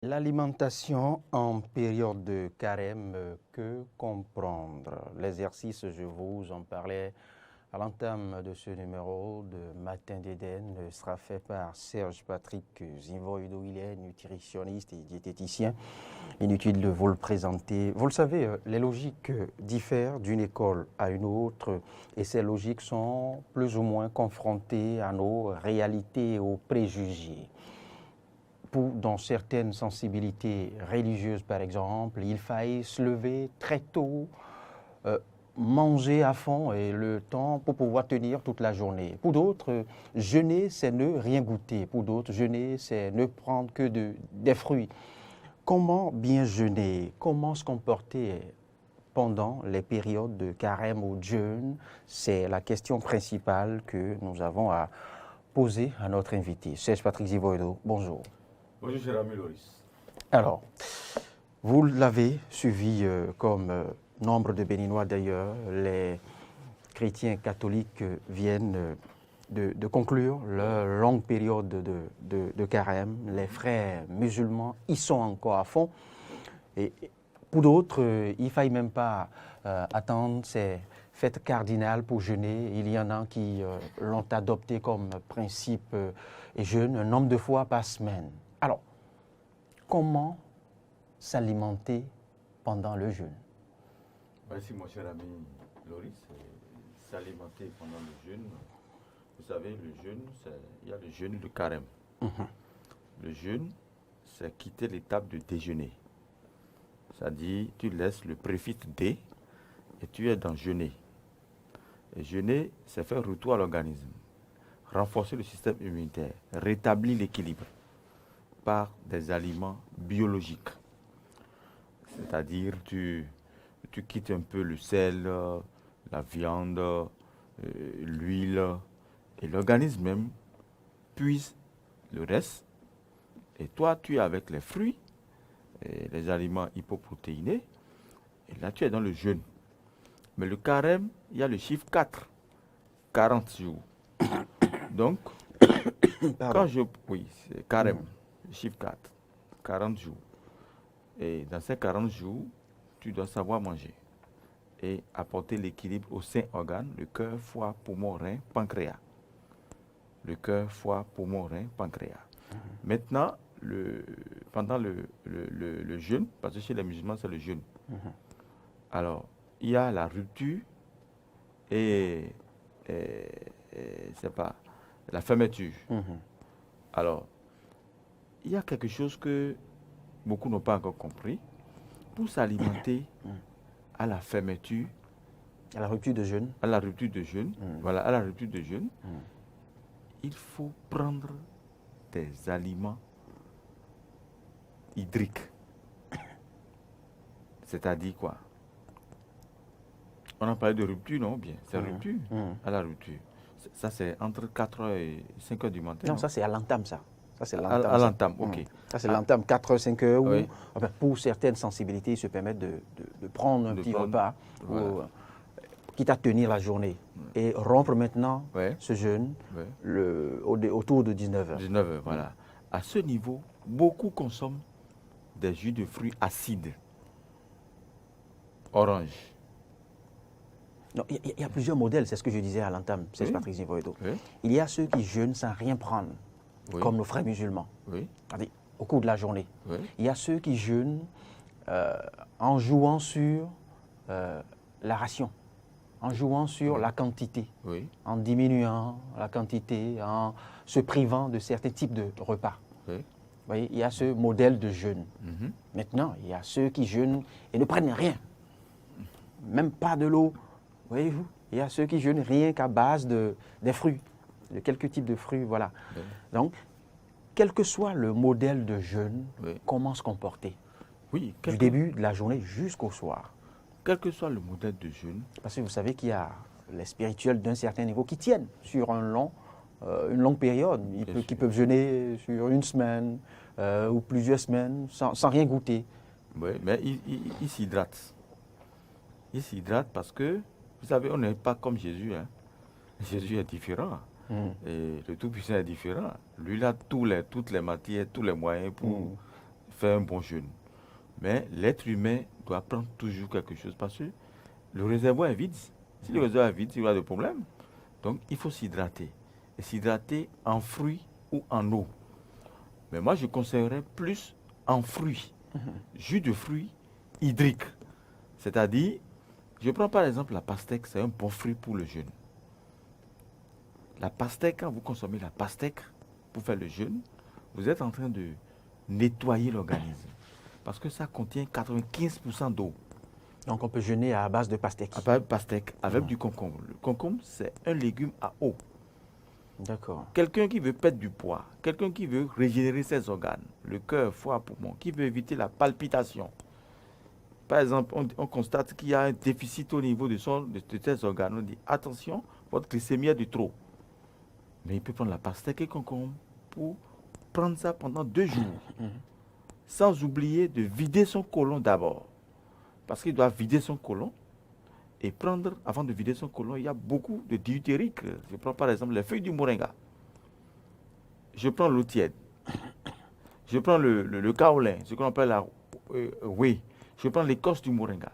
L'alimentation en période de carême, que comprendre? L'exercice, je vous en parlais à l'entame de ce numéro de Matin d'Éden, sera fait par Serge Patrick Zinvoido. Il est nutritionniste et diététicien. Inutile de vous le présenter. Vous le savez, les logiques diffèrent d'une école à une autre et ces logiques sont plus ou moins confrontées à nos réalités et aux préjugés. Dans certaines sensibilités religieuses, par exemple, il faille se lever très tôt, manger à fond et le temps pour pouvoir tenir toute la journée. Pour d'autres, jeûner, c'est ne rien goûter. Pour d'autres, jeûner, c'est ne prendre que des fruits. Comment bien jeûner? Comment se comporter pendant les périodes de carême ou de jeûne? C'est la question principale que nous avons à poser à notre invité. Serge Patrick Zivoido, bonjour. Bonjour, cher ami Loris. Alors, vous l'avez suivi comme nombre de Béninois d'ailleurs. Les chrétiens catholiques viennent de conclure leur longue période de carême. Les frères musulmans y sont encore à fond. Et pour d'autres, il ne faille même pas attendre ces fêtes cardinales pour jeûner. Il y en a qui l'ont adopté comme principe et jeûnent un nombre de fois par semaine. Alors, comment s'alimenter pendant le jeûne? Merci, mon cher ami Loris. S'alimenter pendant le jeûne. Vous savez, le jeûne, il y a le jeûne de carême. Le jeûne, c'est quitter l'étape de déjeuner. C'est-à-dire, tu laisses le préfixe D et tu es dans jeûner. Et jeûner, c'est faire retour à l'organisme, renforcer le système immunitaire, rétablir l'équilibre par des aliments biologiques. C'est-à-dire, tu quittes un peu le sel, la viande, l'huile, et l'organisme même puise le reste. Et toi, tu es avec les fruits, et les aliments hypoprotéinés, et là, tu es dans le jeûne. Mais le carême, il y a le chiffre 4, 40 jours. Donc, oui, c'est carême, le chiffre 4, 40 jours. Et dans ces 40 jours, tu dois savoir manger et apporter l'équilibre aux 5 organes, le cœur, foie, poumon, rein, pancréas. Le cœur, foie, poumon, rein, pancréas. Maintenant, pendant le jeûne, parce que chez les musulmans, c'est le jeûne. Alors, il y a la rupture et c'est pas la fermeture. Alors, il y a quelque chose que beaucoup n'ont pas encore compris. Pour s'alimenter à la fermeture, à la rupture de jeûne, voilà, à la rupture de jeûne, il faut prendre des aliments hydriques. C'est-à-dire quoi? On a parlé de rupture, non? Bien, c'est rupture, à la rupture. Ça, c'est entre 4h et 5h du matin. Non, ça c'est à l'entame, ça. Ça, c'est l'entame. À l'entame, ok. Ça, c'est l'entame, 4h, 5h, où, oui. Enfin, pour certaines sensibilités, ils se permettent de prendre un petit repas, voilà. Quitte à tenir la journée, et rompre maintenant ce jeûne autour de 19h. 19h, voilà. À ce niveau, beaucoup consomment des jus de fruits acides. Orange. Il y a plusieurs modèles, c'est ce que je disais à l'entame, c'est Patrick Zivoido. Il y a ceux qui jeûnent sans rien prendre, comme nos frères musulmans, au cours de la journée. Il y a ceux qui jeûnent en jouant sur la ration, en jouant sur la quantité, en diminuant la quantité, en se privant de certains types de repas. Vous voyez, il y a ce modèle de jeûne. Maintenant, il y a ceux qui jeûnent et ne prennent rien, même pas de l'eau. Voyez-vous, il y a ceux qui jeûnent rien qu'à base des fruits, de quelques types de fruits, voilà. Donc, quel que soit le modèle de jeûne, comment se comporter du début de la journée jusqu'au soir? Quel que soit le modèle de jeûne. Parce que vous savez qu'il y a les spirituels d'un certain niveau qui tiennent sur une longue période, qui peuvent jeûner sur une semaine ou plusieurs semaines sans rien goûter. Oui, mais ils s'hydratent. Ils s'hydratent parce que, vous savez, on n'est pas comme Jésus. Jésus est différent. Et le Tout-Puissant est différent. Lui, il a toutes les matières, tous les moyens pour faire un bon jeûne. Mais l'être humain doit prendre toujours quelque chose parce que le réservoir est vide. Si le réservoir est vide, il y aura des problèmes. Donc, il faut s'hydrater. Et s'hydrater en fruits ou en eau. Mais moi, je conseillerais plus en fruits. Jus de fruits hydrique. C'est-à-dire, je prends par exemple la pastèque, c'est un bon fruit pour le jeûne. La pastèque, quand vous consommez la pastèque pour faire le jeûne, vous êtes en train de nettoyer l'organisme. Parce que ça contient 95% d'eau. Donc on peut jeûner à base de pastèque. À base de pastèque, avec du concombre. Le concombre, c'est un légume à eau. D'accord. Quelqu'un qui veut perdre du poids, quelqu'un qui veut régénérer ses organes, le cœur, foie, poumon, qui veut éviter la palpitation. Par exemple, on constate qu'il y a un déficit au niveau de ses organes. On dit, attention, votre glycémie est de trop. Mais il peut prendre la pastèque et concombre pour prendre ça pendant 2 jours. Sans oublier de vider son côlon d'abord. Parce qu'il doit vider son côlon et prendre, avant de vider son côlon, il y a beaucoup de diutériques. Je prends par exemple les feuilles du moringa. Je prends l'eau tiède. Je prends le kaolin, ce qu'on appelle la whey. Je prends l'écorce du moringa.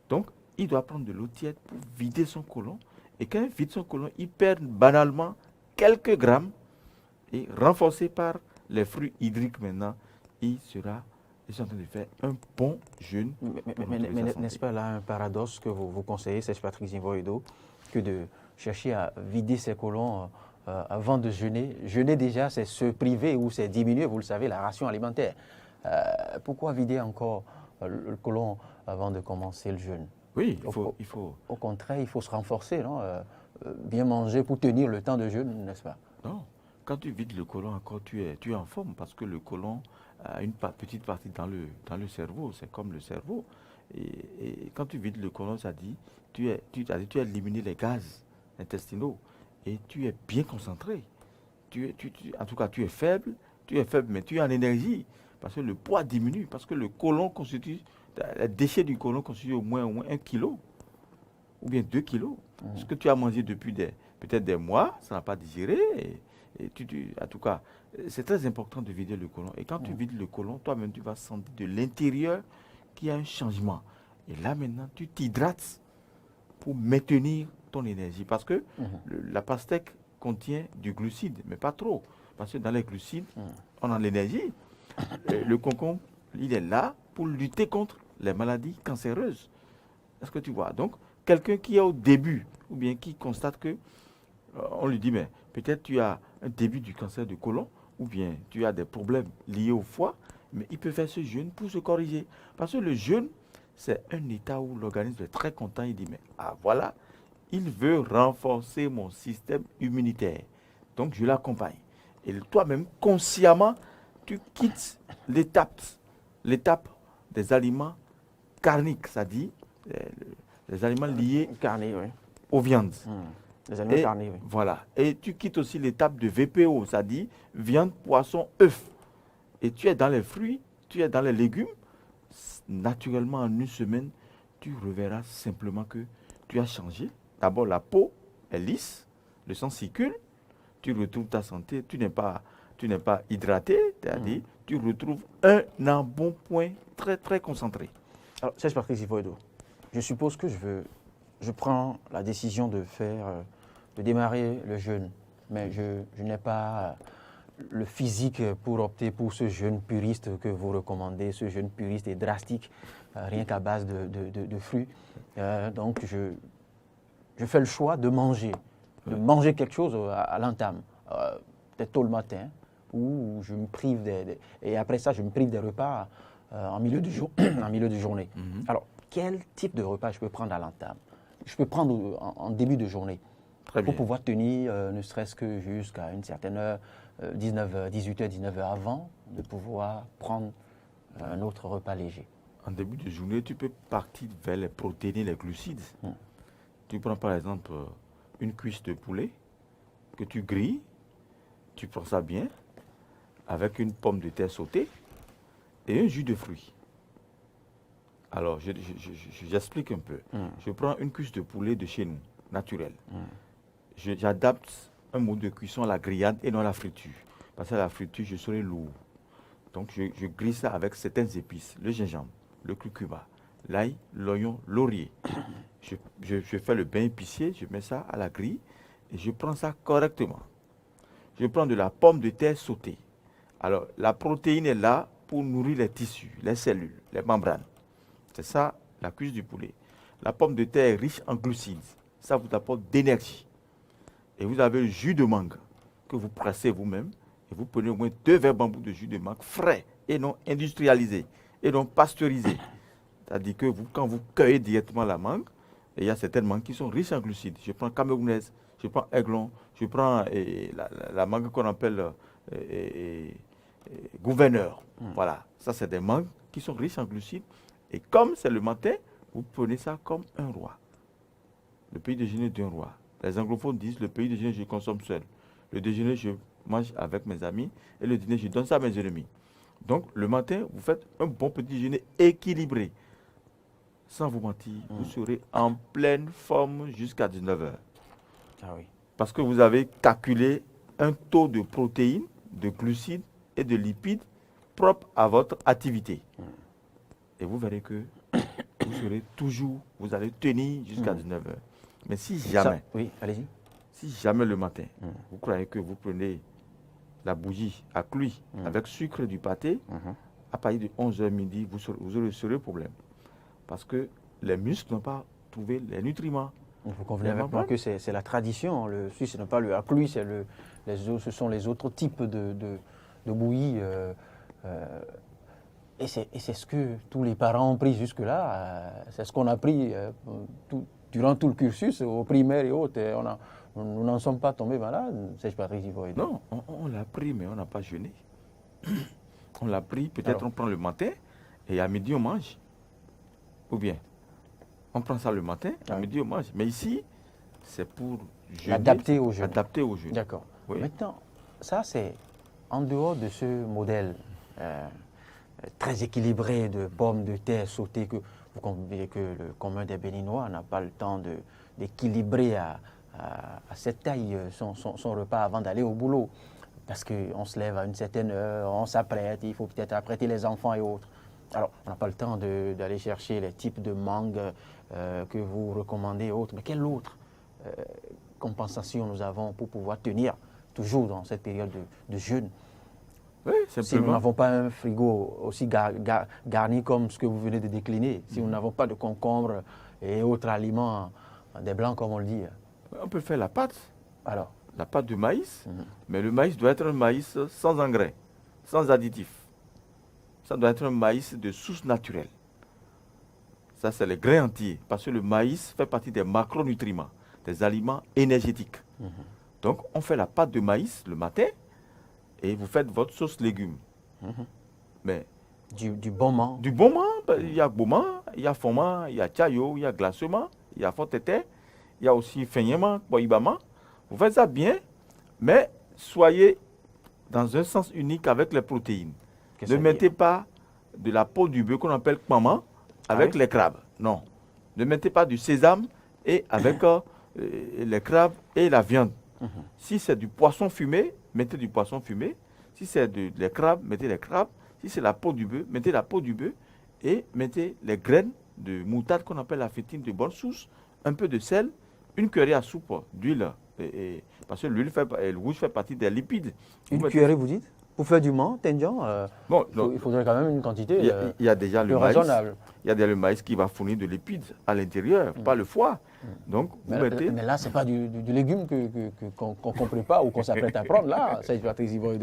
Donc, il doit prendre de l'eau tiède pour vider son côlon. Et quand il vide son côlon, il perd banalement quelques grammes. Et renforcé par les fruits hydriques maintenant, il est en train de faire un bon jeûne. Mais n'est-ce pas là un paradoxe que vous conseillez, Serge Patrick Zivoido, que de chercher à vider ses côlons avant de jeûner? Jeûner déjà, c'est se priver ou c'est diminuer, vous le savez, la ration alimentaire. Pourquoi vider encore le côlon avant de commencer le jeûne? Oui, il faut... Au contraire, il faut se renforcer, non? Bien manger pour tenir le temps de jeûne, n'est-ce pas? Non. Quand tu vides le côlon encore, tu es en forme parce que le côlon a une petite partie dans le cerveau. C'est comme le cerveau. Et quand tu vides le côlon, ça dit tu as éliminé les gaz intestinaux et tu es bien concentré. En tout cas, tu es faible, mais tu es en énergie parce que le poids diminue, parce que le côlon constitue, les déchets du côlon constituent au moins 1 kilo ou bien 2 kilos. Ce que tu as mangé depuis peut-être des mois, ça n'a pas digéré. En tout cas, c'est très important de vider le côlon. Et quand tu vides le côlon, toi-même, tu vas sentir de l'intérieur qu'il y a un changement. Et là, maintenant, tu t'hydrates pour maintenir ton énergie. Parce que la pastèque contient du glucide, mais pas trop. Parce que dans les glucides, on a l'énergie. Le concombre, il est là pour lutter contre les maladies cancéreuses. Est-ce que tu vois? Donc, quelqu'un qui est au début, ou bien qui constate que, on lui dit, mais peut-être tu as un début du cancer du côlon, ou bien tu as des problèmes liés au foie, mais il peut faire ce jeûne pour se corriger. Parce que le jeûne, c'est un état où l'organisme est très content. Il dit, mais voilà, il veut renforcer mon système immunitaire. Donc, je l'accompagne. Et toi-même, consciemment, tu quittes l'étape des aliments carniques, c'est-à-dire les aliments liés aux viandes. Les aliments carnés, oui. Voilà. Et tu quittes aussi l'étape de VPO, c'est-à-dire viande, poisson, œuf. Et tu es dans les fruits, tu es dans les légumes. Naturellement, en 1 semaine, tu reverras simplement que tu as changé. D'abord, la peau est lisse, le sang circule, tu retrouves ta santé, tu n'es pas hydraté, c'est-à-dire tu retrouves un embonpoint très, très concentré. Alors, Serge Patrick Zivoido, je suppose que je prends la décision de démarrer le jeûne, mais je n'ai pas le physique pour opter pour ce jeûne puriste que vous recommandez, ce jeûne puriste et drastique, rien qu'à base de fruits. Donc, je fais le choix de manger quelque chose à l'entame, peut-être tôt le matin, ou je me prive et après ça, je me prive des repas en milieu de journée. Alors, quel type de repas je peux prendre à l'entame? Je peux prendre en début de journée pour pouvoir tenir ne serait-ce que jusqu'à une certaine heure, 18h, 19h avant, de pouvoir prendre un autre repas léger. En début de journée, tu peux partir vers les protéines et les glucides. Tu prends par exemple une cuisse de poulet que tu grilles, tu prends ça bien, avec une pomme de terre sautée et un jus de fruits. Alors, j'explique un peu. Je prends une cuisse de poulet de chez nous, naturelle. J'adapte un mode de cuisson à la grillade et non à la friture. Parce que à la friture, je serai lourd. Donc, je grille ça avec certaines épices, le gingembre, le curcuma, l'ail, l'oignon, laurier. Je fais le bain épicier, je mets ça à la grille et je prends ça correctement. Je prends de la pomme de terre sautée. Alors, la protéine est là pour nourrir les tissus, les cellules, les membranes. C'est ça, la cuisse du poulet. La pomme de terre est riche en glucides. Ça vous apporte d'énergie. Et vous avez le jus de mangue que vous pressez vous-même. Et vous prenez au moins 2 verres bambous de jus de mangue frais et non industrialisé et non pasteurisé. C'est-à-dire que quand vous cueillez directement la mangue, il y a certaines mangues qui sont riches en glucides. Je prends camerounaise, je prends aiglon, je prends la mangue qu'on appelle gouverneur. Voilà, ça c'est des mangues qui sont riches en glucides. Et comme c'est le matin, vous prenez ça comme un roi. Le petit déjeuner d'un roi. Les anglophones disent le petit déjeuner, je consomme seul. Le déjeuner, je mange avec mes amis. Et le dîner, je donne ça à mes ennemis. Donc, le matin, vous faites un bon petit déjeuner équilibré. Sans vous mentir, vous serez en pleine forme jusqu'à 19h. Ah oui. Parce que vous avez calculé un taux de protéines, de glucides et de lipides propre à votre activité. Et vous verrez que vous serez toujours, vous allez tenir jusqu'à 19h. Mais si jamais, oui, allez-y. Si jamais le matin, vous croyez que vous prenez la bougie à cuire avec sucre du pâté, à partir de 11h midi, vous aurez ce problème. Parce que les muscles n'ont pas trouvé les nutriments. Vous convenez avec moi que c'est la tradition. Le Suisse, ce n'est pas le aclu, ce sont les autres types de bouillie. Et c'est ce que tous les parents ont pris jusque-là. C'est ce qu'on a pris durant tout le cursus, au primaire et autres. Et nous n'en sommes pas tombés malades, c'est Patrice Ivoire. Non, on l'a pris, mais on n'a pas jeûné. On l'a pris, peut-être on prend le matin et à midi on mange. Ou bien, on prend ça le matin, à midi on mange. Mais ici, c'est pour jeûner. Adapté au jeûne. Adapté au jeûne. D'accord. Oui. Maintenant, ça c'est en dehors de ce modèle très équilibré de pommes de terre sautées que vous comprenez que le commun des Béninois n'a pas le temps d'équilibrer à cette taille son repas avant d'aller au boulot. Parce qu'on se lève à une certaine heure, on s'apprête, il faut peut-être apprêter les enfants et autres. Alors, on n'a pas le temps d'aller chercher les types de mangues que vous recommandez et autres. Mais quelle autre compensation nous avons pour pouvoir tenir toujours dans cette période de jeûne? Oui, si nous n'avons pas un frigo aussi garni comme ce que vous venez de décliner, si nous n'avons pas de concombres et autres aliments, des blancs comme on le dit. On peut faire la pâte. Alors, la pâte de maïs, mais le maïs doit être un maïs sans engrais, sans additifs. Ça doit être un maïs de source naturelle. Ça, c'est les grains entiers, parce que le maïs fait partie des macronutriments, des aliments énergétiques. Donc, on fait la pâte de maïs le matin et vous faites votre sauce légumes. Mais du bon moment. Du bon moment, il y a gourmand, il y a fondement, il y a tchayo, il y a glacement, il y a forteté, il y a aussi feignement, boibama. Vous faites ça bien, mais soyez dans un sens unique avec les protéines. Ne mettez pas de la peau du bœuf qu'on appelle kmama avec les crabes. Non. Ne mettez pas du sésame et avec les crabes et la viande. Si c'est du poisson fumé, mettez du poisson fumé. Si c'est des crabes, mettez les crabes. Si c'est la peau du bœuf, mettez la peau du bœuf et mettez les graines de moutarde qu'on appelle la fétine de bonne source, un peu de sel, une cuillerée à soupe d'huile. Parce que l'huile le rouge fait partie des lipides. Une cuillerée, vous dites? Pour faire du menthe, bon, il faudrait quand même une quantité il y a déjà le raisonnable. Il y a déjà le maïs qui va fournir de lipides à l'intérieur, pas le foie. Donc, mais là, ce n'est pas du légume qu'on ne prépare ou qu'on s'apprête à prendre. Là, c'est Patrice Ivoire.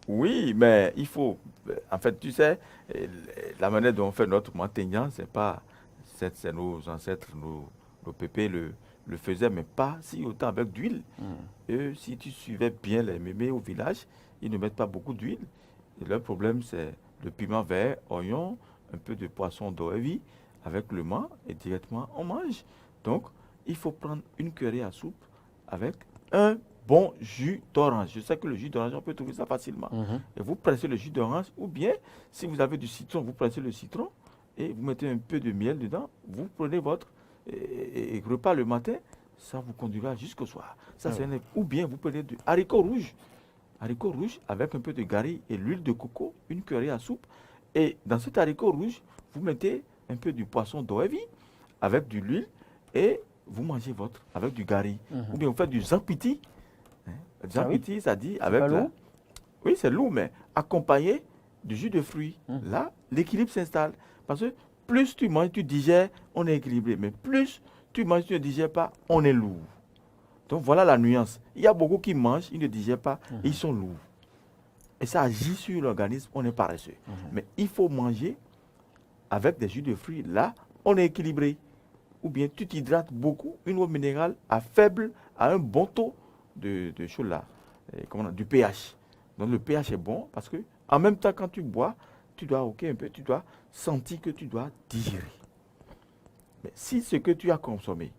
Oui, mais il faut... En fait, tu sais, la manière dont on fait notre montaignan, c'est nos ancêtres, nos pépés le faisaient, mais pas si autant avec d'huile. Et si tu suivais bien les mémés au village, ils ne mettent pas beaucoup d'huile. Leur problème, c'est le piment vert, oignon, un peu de poisson d'oevi avec le menthe et directement on mange. Donc, il faut prendre une cuillerée à soupe avec un bon jus d'orange. Je sais que le jus d'orange, on peut trouver ça facilement. Et vous pressez le jus d'orange ou bien, si vous avez du citron, vous pressez le citron et vous mettez un peu de miel dedans. Vous prenez votre repas le matin, ça vous conduira jusqu'au soir. Ça, ou bien vous prenez du haricot rouge. Haricots rouges avec un peu de gari et l'huile de coco, une cuillerée à soupe. Et dans cet haricot rouge, vous mettez un peu du poisson d'Oevi avec de l'huile et vous mangez votre avec du gari. Ou bien vous faites du zampiti. Hein. Zampiti, ça dit avec pas la... lourd? Oui, c'est lourd, mais accompagné du jus de fruits. Là, l'équilibre s'installe. Parce que plus tu manges, tu digères, on est équilibré. Mais plus tu manges, tu ne digères pas, on est lourd. Donc voilà la nuance. Il y a beaucoup qui mangent, ils ne digèrent pas, et ils sont lourds. Et ça agit sur l'organisme, on est paresseux. Mais il faut manger avec des jus de fruits. Là, on est équilibré. Ou bien tu t'hydrates beaucoup, une eau minérale à un bon taux de choses là, du pH. Donc le pH est bon parce que en même temps quand tu bois, tu dois tu dois sentir que tu dois digérer. Mais si ce que tu as consommé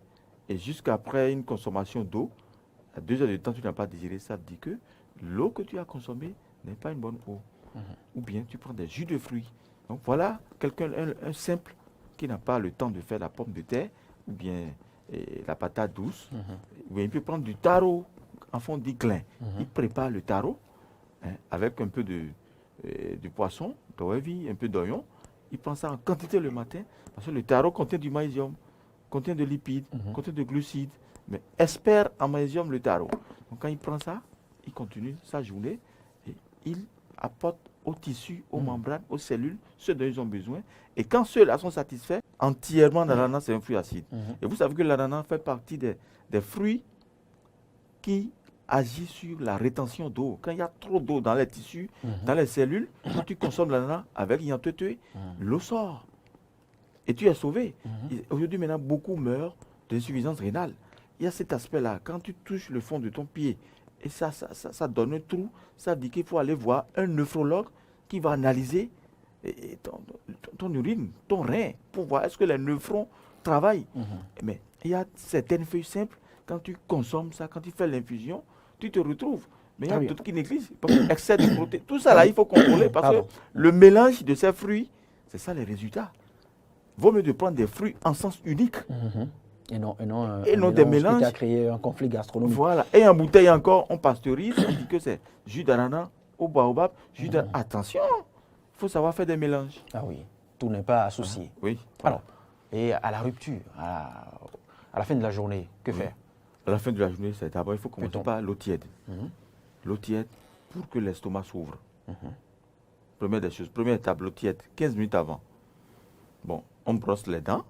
et jusqu'après une consommation d'eau, à 2 heures de temps tu n'as pas digéré, ça veut dire que l'eau que tu as consommée n'est pas une bonne eau. Ou bien tu prends des jus de fruits. Donc voilà un simple qui n'a pas le temps de faire la pomme de terre ou bien la patate douce. Ou bien il peut prendre du taro, en fond dit clin. Il prépare le taro avec un peu de poisson, d'oevi, un peu d'oignon. Il prend ça en quantité le matin parce que le taro contient du magnésium, contient de lipides, contient de glucides, mais espère en magnésium le taro. Donc quand il prend ça, il continue sa journée et il apporte aux tissus, aux membranes, aux cellules, ce dont ils ont besoin. Et quand ceux-là sont satisfaits, entièrement l'ananas, c'est un fruit acide. Et vous savez que l'ananas fait partie des fruits qui agissent sur la rétention d'eau. Quand il y a trop d'eau dans les tissus, dans les cellules, quand tu consommes l'ananas avec Yantetue, l'eau sort. Et tu es sauvé. Aujourd'hui, maintenant, beaucoup meurent d'insuffisance rénale. Il y a cet aspect-là. Quand tu touches le fond de ton pied, et ça donne un trou, ça dit qu'il faut aller voir un nephrologue qui va analyser ton urine, ton rein, pour voir est-ce que les nephrons travaillent. Mais il y a certaines feuilles simples, quand tu consommes ça, quand tu fais l'infusion, tu te retrouves. Mais il y a d'autres qui négligent. Excès de protéines. Tout ça là, il faut contrôler parce que le mélange de ces fruits, c'est ça les résultats. Vaut mieux de prendre des fruits en sens unique. Et non des mélanges qui a créé un conflit gastronomique. Voilà. Et en bouteille encore, on pasteurise, on dit que c'est jus d'ananas au baobab. Attention, il faut savoir faire des mélanges. Ah oui, tout n'est pas associé. Oui. Voilà. Alors, et à la rupture, à la fin de la journée, que faire? À la fin de la journée, c'est d'abord, il faut commencer par l'eau tiède. L'eau tiède pour que l'estomac s'ouvre. Première des choses, première étape, l'eau tiède, 15 minutes avant. Bon, on brosse les dents,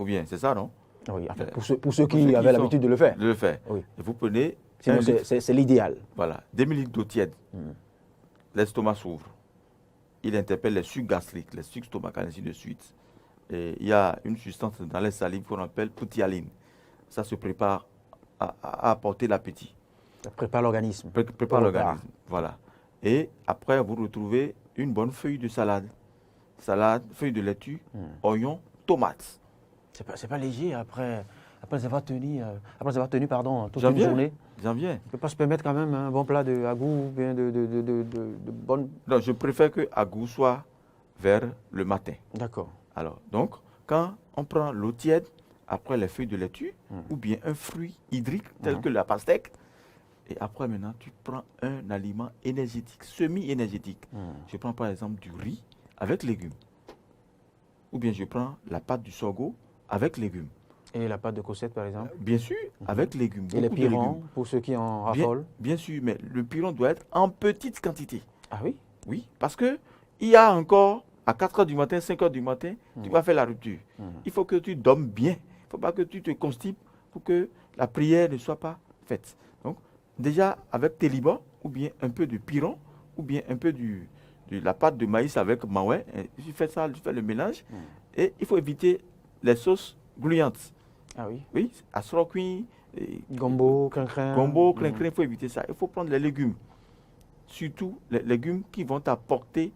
ou bien, c'est ça, non? Oui, en fait, pour ceux qui avaient l'habitude de le faire. Oui. Et vous prenez... Sinon, c'est l'idéal. Voilà, 2 ml d'eau tiède. L'estomac s'ouvre. Il interpelle les sucs gastriques, les sucs stomacales, ainsi de suite. Et il y a une substance dans les salives qu'on appelle protialine. Ça se prépare à apporter l'appétit. Ça prépare l'organisme. Prépare l'organisme, voilà. Et après, vous retrouvez une bonne feuille de salade. Salade, feuille de laitue, oignon, tomates. C'est pas léger après avoir tenu toute une journée. J'en viens. On ne peut pas se permettre quand même un bon plat à goût ou bien de bonne... Non, je préfère que à goût soit vers le matin. D'accord. Alors, donc, quand on prend l'eau tiède, après les feuilles de laitue, ou bien un fruit hydrique tel que la pastèque, et après maintenant, tu prends un aliment énergétique, semi-énergétique. Je prends par exemple du riz avec légumes. Ou bien je prends la pâte du sorgho avec légumes. Et la pâte de cossette, par exemple? Bien sûr, avec légumes. Et les pirons, pour ceux qui en raffolent? Bien sûr, mais le piron doit être en petite quantité. Ah oui? Oui, parce qu'il y a encore, à 4 h du matin, 5 h du matin, tu vas faire la rupture. Il faut que tu dormes bien. Il ne faut pas que tu te constipes pour que la prière ne soit pas faite. Donc, déjà, avec tes libans, ou bien un peu de piron, ou bien un peu de la pâte de maïs avec maoué, tu fais ça, tu fais le mélange. Et il faut éviter les sauces gluantes. Ah oui? Oui, asroquin, gombo, clincrin. Gombo, clincrin, il faut éviter ça. Il faut prendre les légumes. Surtout les légumes qui vont apporter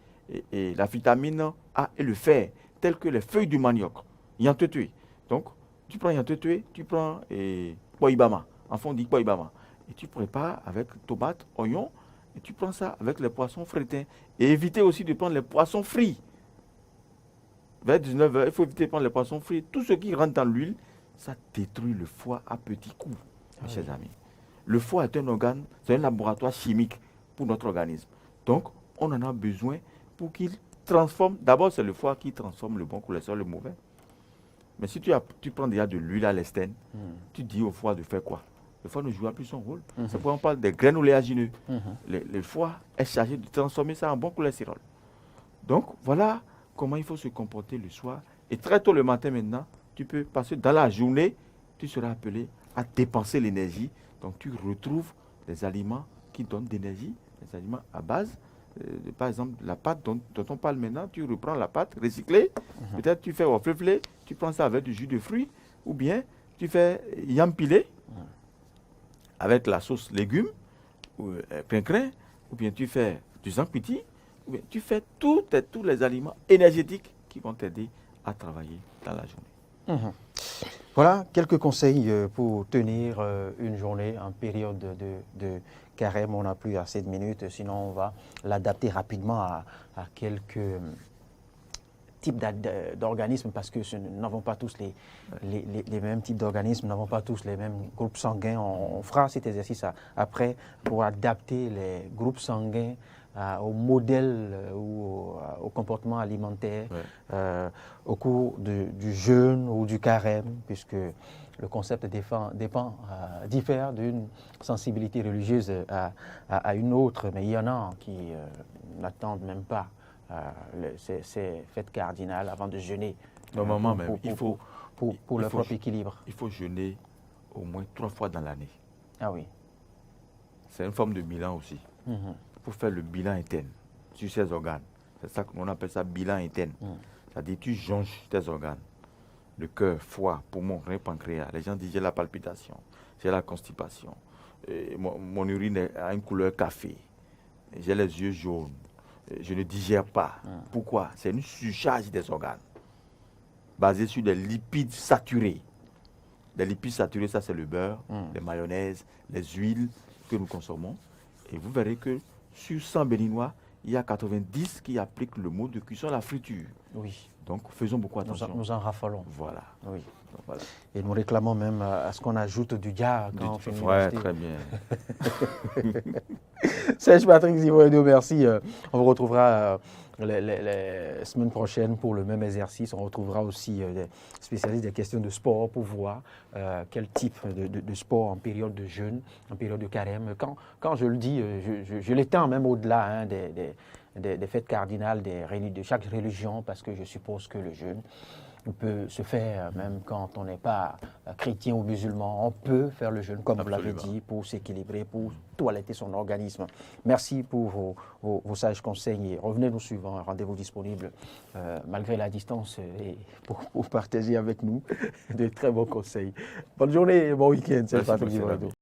la vitamine A et le fer, tels que les feuilles du manioc, Yantetue. Donc, tu prends Yantetue, tu prends poibama, en fond on dit poibama. Et tu prépares avec tomates, oignons, et tu prends ça avec les poissons frétins. Et éviter aussi de prendre les poissons frits. Vers 19 h, il faut éviter de prendre les poissons frits. Tout ce qui rentre dans l'huile, ça détruit le foie à petits coups, mes chers amis. Le foie est un organe, c'est un laboratoire chimique pour notre organisme. Donc, on en a besoin pour qu'il transforme. D'abord, c'est le foie qui transforme le bon cholestérol, le mauvais. Mais si tu prends déjà de l'huile à l'estène, tu dis au foie de faire quoi? Le foie ne jouera plus son rôle. C'est pourquoi on parle des graines oléagineux. Le foie est chargé de transformer ça en bon cholestérol. Donc, voilà comment il faut se comporter le soir. Et très tôt le matin maintenant, tu peux passer dans la journée, tu seras appelé à dépenser l'énergie. Donc, tu retrouves des aliments qui donnent de l'énergie, des aliments à base. Par exemple, la pâte dont on parle maintenant, tu reprends la pâte recyclée. Peut-être tu fais au fleuve, tu prends ça avec du jus de fruits. Ou bien, tu fais yam pilé avec la sauce légumes, ou crin-crin. Ou bien, tu fais du zampiti. Ou bien, tu fais tous les aliments énergétiques qui vont t'aider à travailler dans la journée. Voilà quelques conseils pour tenir une journée en période de carême. On n'a plus assez de minutes, sinon on va l'adapter rapidement à quelques types d'organismes parce que nous n'avons pas tous les mêmes types d'organismes, nous n'avons pas tous les mêmes groupes sanguins. On fera cet exercice après pour adapter les groupes sanguins au modèle ou au comportement alimentaire au cours du jeûne ou du carême, puisque le concept diffère d'une sensibilité religieuse à une autre, mais il y en a qui n'attendent même pas ces fêtes cardinales avant de jeûner. Normalement même, pour leur propre équilibre. Il faut jeûner au moins 3 fois dans l'année. Ah oui. C'est une forme de bilan aussi. Pour faire le bilan interne sur ses organes. C'est ça qu'on appelle ça bilan interne. C'est-à-dire tu jonches tes organes. Le cœur, foie, poumon, rein, pancréas. Les gens disent j'ai la palpitation, j'ai la constipation. Mon urine a une couleur café. J'ai les yeux jaunes. Je ne digère pas. Pourquoi? C'est une surcharge des organes. Basée sur des lipides saturés. Les lipides saturés, ça c'est le beurre, les mayonnaises, les huiles que nous consommons. Et vous verrez que sur 100 béninois, il y a 90 qui appliquent le mode de cuisson à la friture. Oui. Donc, faisons beaucoup attention. Nous en raffolons. Voilà. Oui. Donc, voilà. Et nous réclamons même à ce qu'on ajoute du dia quand on fait une Ouais, très bien. Serge Patrick Zivoredo, merci. On vous retrouvera les semaines prochaines pour le même exercice. On retrouvera aussi des spécialistes des questions de sport pour voir quel type de sport en période de jeûne, en période de carême. Quand je le dis, je l'étends même au-delà des fêtes cardinales de chaque religion, parce que je suppose que le jeûne peut se faire même quand on n'est pas chrétien ou musulman. On peut faire le jeûne, comme vous l'avez dit, pour s'équilibrer, pour toiletter son organisme. Merci pour vos sages conseils et revenez nous suivre. Un rendez-vous disponible malgré la distance et pour partager avec nous de très bons conseils. Bonne journée et bon week-end. C'est Patrick Zivoredo.